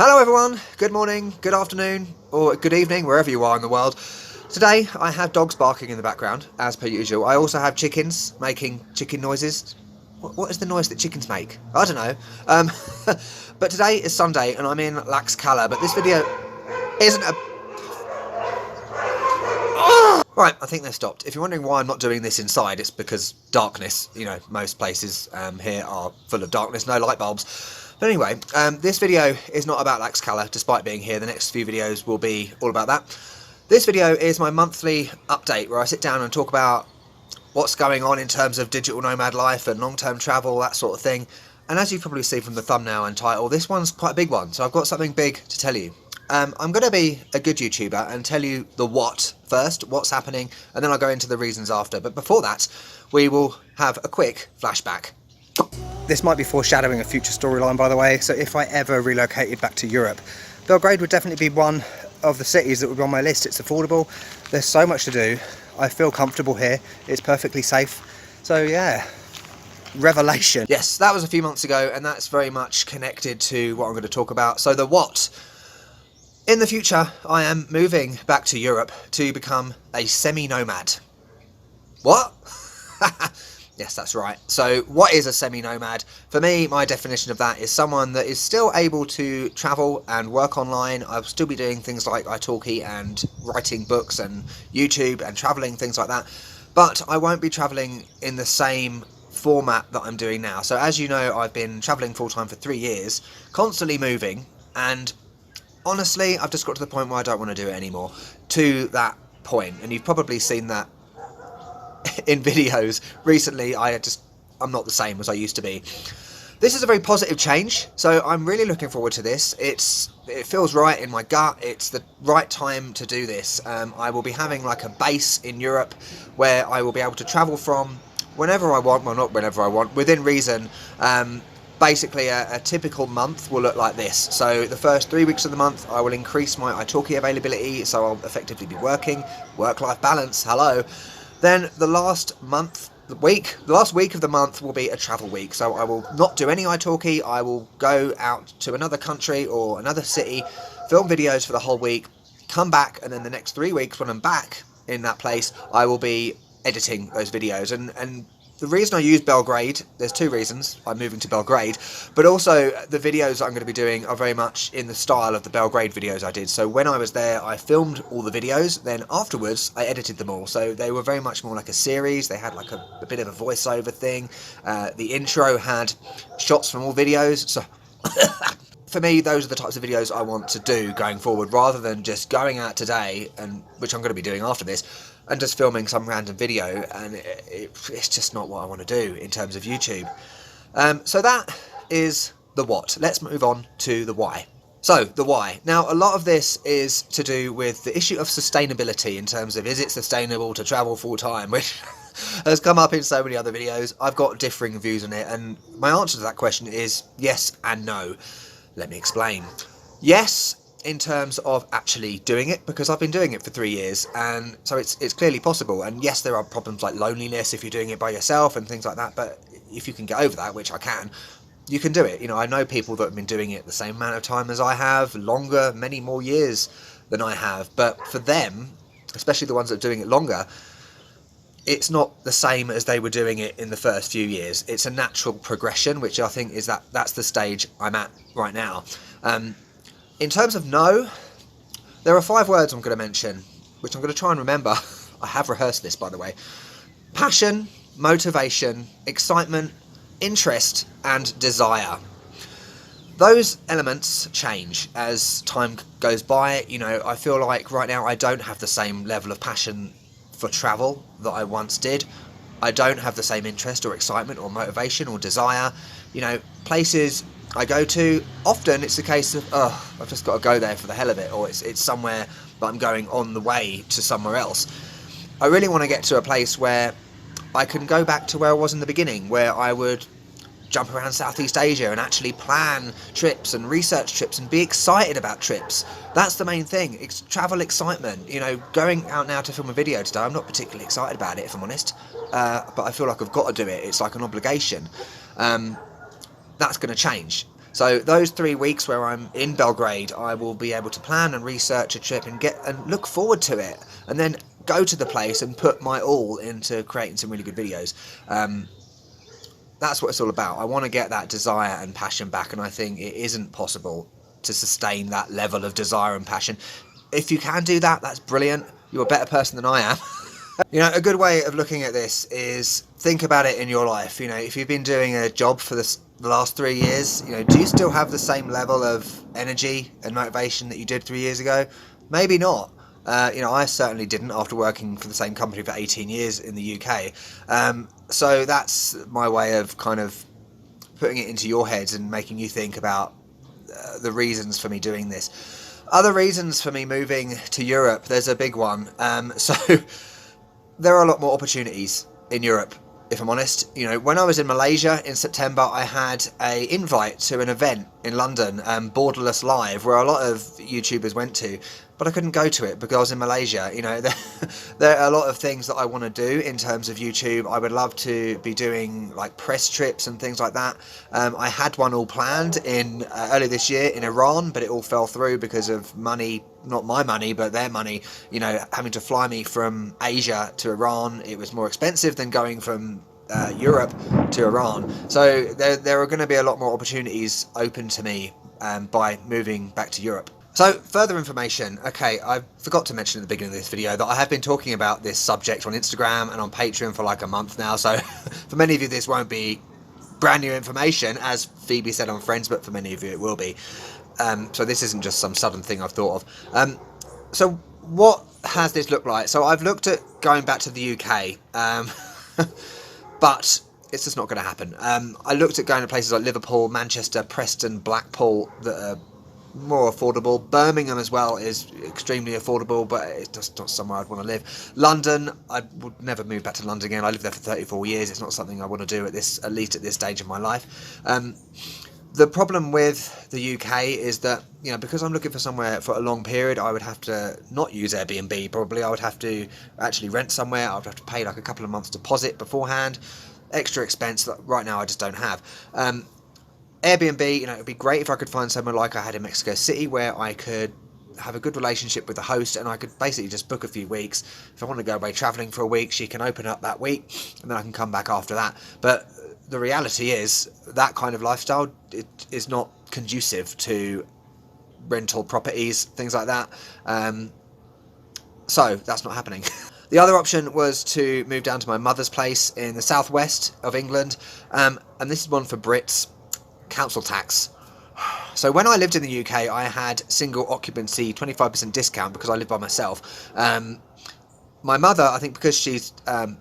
Hello everyone, good morning, good afternoon, or good evening, wherever you are in the world. Today I have dogs barking in the background, as per usual. I also have chickens making chicken noises. What is the noise that chickens make? I don't know. But today is Sunday and I'm in Laxcala, but this video isn't a... Right, I think they've stopped. If you're wondering why I'm not doing this inside, it's because darkness. You know, most places here are full of darkness, no light bulbs. But anyway, this video is not about Laxcala, despite being here. The next few videos will be all about that. This video is my monthly update, where I sit down and talk about what's going on in terms of digital nomad life and long-term travel, that sort of thing. And as you've probably seen from the thumbnail and title, this one's quite a big one, so I've got something big to tell you. I'm going to be a good YouTuber and tell you the what first, what's happening, and then I'll go into the reasons after. But before that, we will have a quick flashback. This might be foreshadowing a future storyline, by the way, so if I ever relocated back to Europe, Belgrade would definitely be one of the cities that would be on my list. It's affordable, there's so much to do, I feel comfortable here, it's perfectly safe, so yeah. Revelation. Yes, that was a few months ago, and that's very much connected to what I'm going to talk about. So the what. In the future, I am moving back to Europe to become a semi-nomad. What? Yes, that's right. So what is a semi-nomad? For me, my definition of that is someone that is still able to travel and work online. I'll still be doing things like italki and writing books and YouTube and traveling, things like that. But I won't be traveling in the same format that I'm doing now. So as you know, I've been traveling full-time for 3 years, constantly moving, and honestly, I've just got to the point where I don't want to do it anymore. To that point, and you've probably seen that in videos recently. I'm not the same as I used to be. This is a very positive change, so I'm really looking forward to this. It feels right in my gut. It's the right time to do this. I will be having like a base in Europe where I will be able to travel from whenever I want. Well, not whenever I want, within reason. Basically, a typical month will look like this. So the first 3 weeks of the month, I will increase my italki availability, so I'll effectively be working. Work-life balance, hello. Then the last week of the month will be a travel week. So I will not do any italki. I will go out to another country or another city, film videos for the whole week, come back, and then the next 3 weeks when I'm back in that place, I will be editing those videos. And the reason I use Belgrade, there's two reasons I'm moving to Belgrade, but also the videos that I'm going to be doing are very much in the style of the Belgrade videos I did. So when I was there, I filmed all the videos, then afterwards I edited them all. So they were very much more like a series. They had like a bit of a voiceover thing. The intro had shots from all videos. So for me, those are the types of videos I want to do going forward, rather than just going out today, and which I'm going to be doing after this, and just filming some random video, and it's just not what I want to do in terms of YouTube. So that is the what. Let's move on to the why. So, the why. Now, a lot of this is to do with the issue of sustainability, in terms of, is it sustainable to travel full-time, which has come up in so many other videos. I've got differing views on it, and my answer to that question is yes and no. Let me explain. Yes, in terms of actually doing it, because I've been doing it for 3 years, and so it's clearly possible. And yes, there are problems like loneliness if you're doing it by yourself and things like that, but if you can get over that, which I can, you can do it. You know, I know people that have been doing it the same amount of time as I have, longer, many more years than I have, but for them, especially the ones that are doing it longer, it's not the same as they were doing it in the first few years. It's a natural progression, which I think is that's the stage I'm at right now. In terms of no, there are 5 words I'm going to mention, which I'm going to try and remember. I have rehearsed this, by the way. Passion, motivation, excitement, interest, and desire. Those elements change as time goes by. You know, I feel like right now I don't have the same level of passion for travel that I once did. I don't have the same interest or excitement or motivation or desire. You know, places I go to, often it's a case of, oh, I've just got to go there for the hell of it, or it's somewhere that I'm going on the way to somewhere else. I really want to get to a place where I can go back to where I was in the beginning, where I would jump around Southeast Asia and actually plan trips and research trips and be excited about trips. That's the main thing. It's travel excitement. You know, going out now to film a video today, I'm not particularly excited about it, if I'm honest, but I feel like I've got to do it. It's like an obligation. That's going to change. So those 3 weeks where I'm in Belgrade, I will be able to plan and research a trip and look forward to it, and then go to the place and put my all into creating some really good videos. That's what it's all about. I want to get that desire and passion back, and I think it isn't possible to sustain that level of desire and passion. If you can do that, that's brilliant. You're a better person than I am. A good way of looking at this is think about it in your life. If you've been doing a job for the last 3 years, do you still have the same level of energy and motivation that you did 3 years ago? Maybe not. I certainly didn't after working for the same company for 18 years in the UK. So that's my way of kind of putting it into your heads and making you think about the reasons for me doing this. Other reasons for me moving to Europe, there's a big one. So there are a lot more opportunities in Europe, if I'm honest. When I was in Malaysia in September, I had an invite to an event in London, Borderless Live, where a lot of YouTubers went to, but I couldn't go to it because I was in Malaysia. There are a lot of things that I want to do in terms of YouTube. I would love to be doing like press trips and things like that. I had one all planned in early this year in Iran, but it all fell through because of money, not my money, but their money, having to fly me from Asia to Iran. It was more expensive than going from Europe to Iran. So there are going to be a lot more opportunities open to me by moving back to Europe. So, further information. Okay, I forgot to mention at the beginning of this video that I have been talking about this subject on Instagram and on Patreon for like a month now, so for many of you this won't be brand new information, as Phoebe said on Friends, but for many of you it will be. So this isn't just some sudden thing I've thought of. So what has this looked like? So I've looked at going back to the UK, but it's just not going to happen. I looked at going to places like Liverpool, Manchester, Preston, Blackpool that are more affordable. Birmingham as well is extremely affordable, but it's just not somewhere I'd want to live. London, I would never move back to London again. I lived there for 34 years. It's not something I want to do at least at this stage of my life. The problem with the UK is that, because I'm looking for somewhere for a long period, I would have to not use Airbnb, probably. I would have to actually rent somewhere. I would have to pay like a couple of months deposit beforehand. Extra expense that right now I just don't have. Airbnb, it would be great if I could find somewhere like I had in Mexico City where I could have a good relationship with the host and I could basically just book a few weeks. If I want to go away travelling for a week, she can open up that week and then I can come back after that. But the reality is that kind of lifestyle, it is not conducive to rental properties, things like that. So that's not happening. The other option was to move down to my mother's place in the southwest of England, and this is one for Brits. Council tax. So when I lived in the UK, I had single occupancy 25% discount because I lived by myself. My mother, I think because she's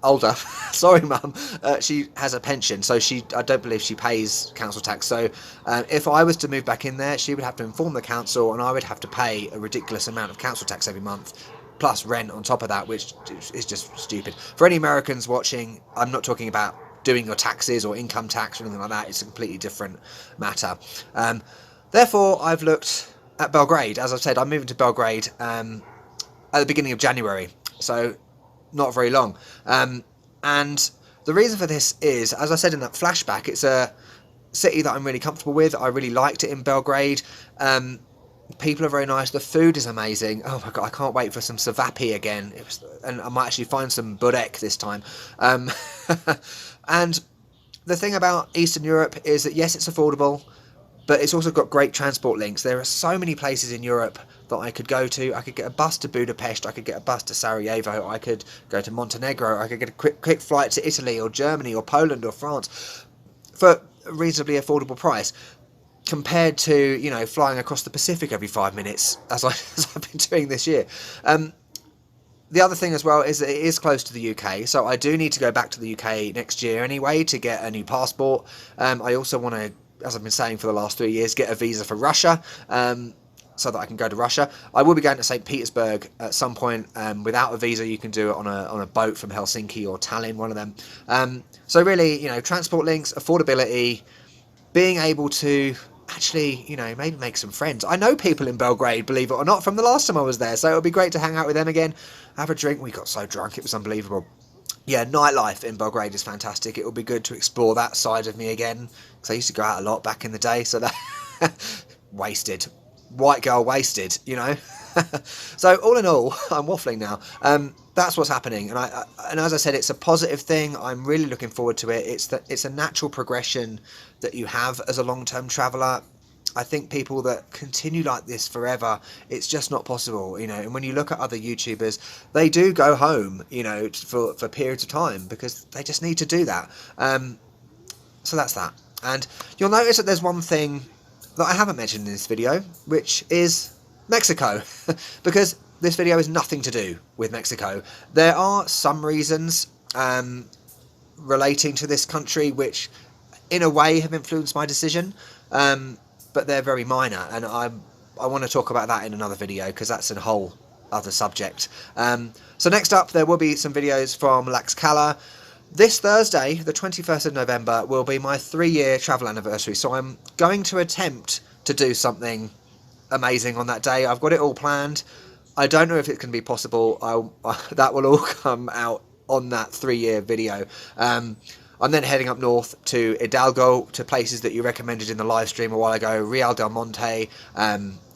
older, sorry mum, she has a pension, so I don't believe she pays council tax. So if I was to move back in there, she would have to inform the council and I would have to pay a ridiculous amount of council tax every month, plus rent on top of that, which is just stupid. For any Americans watching, I'm not talking about doing your taxes or income tax or anything like that. It's a completely different matter. Therefore, I've looked at Belgrade. As I've said, I'm moving to Belgrade at the beginning of January, so not very long. And the reason for this is, as I said in that flashback, it's a city that I'm really comfortable with. I really liked it in Belgrade. People are very nice. The food is amazing. Oh my god, I can't wait for some cevapi again. And I might actually find some burek this time. And the thing about Eastern Europe is that yes, it's affordable, but it's also got great transport links. There are so many places in Europe that I could go to. I could get a bus to Budapest. I could get a bus to Sarajevo. I could go to Montenegro. I could get a quick flight to Italy or Germany or Poland or France for a reasonably affordable price, compared to, flying across the Pacific every 5 minutes, as I've been doing this year. The other thing as well is that it is close to the UK, so I do need to go back to the UK next year anyway to get a new passport. I also want to, as I've been saying for the last 3 years, get a visa for Russia, so that I can go to Russia. I will be going to St. Petersburg at some point. Without a visa, you can do it on a boat from Helsinki or Tallinn, one of them. So really, transport links, affordability, being able to actually, maybe make some friends. I know people in Belgrade, believe it or not, from the last time I was there, so it would be great to hang out with them again, have a drink. We got so drunk, it was unbelievable. Yeah, nightlife in Belgrade is fantastic. It would be good to explore that side of me again, because I used to go out a lot back in the day, so that Wasted. White girl wasted, you know. So all in all, I'm waffling now. That's what's happening, and as I said, it's a positive thing. I'm really looking forward to it. It's a natural progression that you have as a long-term traveller. I think people that continue like this forever, it's just not possible, you know. And when you look at other YouTubers, they do go home, you know, for periods of time because they just need to do that. So that's that. And you'll notice that there's one thing that I haven't mentioned in this video, which is Mexico, because this video is nothing to do with Mexico. There are some reasons relating to this country which in a way have influenced my decision, but they're very minor, and I want to talk about that in another video because that's a whole other subject. So next up there will be some videos from Tlaxcala. This Thursday, the 21st of November, will be my 3-year travel anniversary, so I'm going to attempt to do something amazing on that day. I've got it all planned. I don't know if it can be possible. That will all come out on that 3-year video. I'm then heading up north to Hidalgo, to places that you recommended in the live stream a while ago. Real del Monte,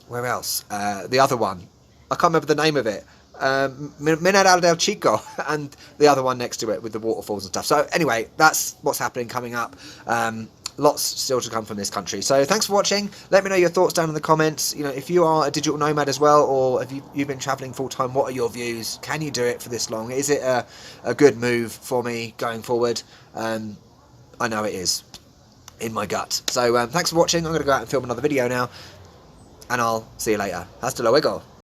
where else? The other one, I can't remember the name of it. Mineral del Chico, and the other one next to it with the waterfalls and stuff. So anyway, that's what's happening coming up. Lots still to come from this country. So thanks for watching. Let me know your thoughts down in the comments. You know, if you are a digital nomad as well, or if you've been traveling full time, what are your views? Can you do it for this long? Is it a good move for me going forward? I know it is in my gut. So thanks for watching. I'm going to go out and film another video now, and I'll see you later. Hasta luego.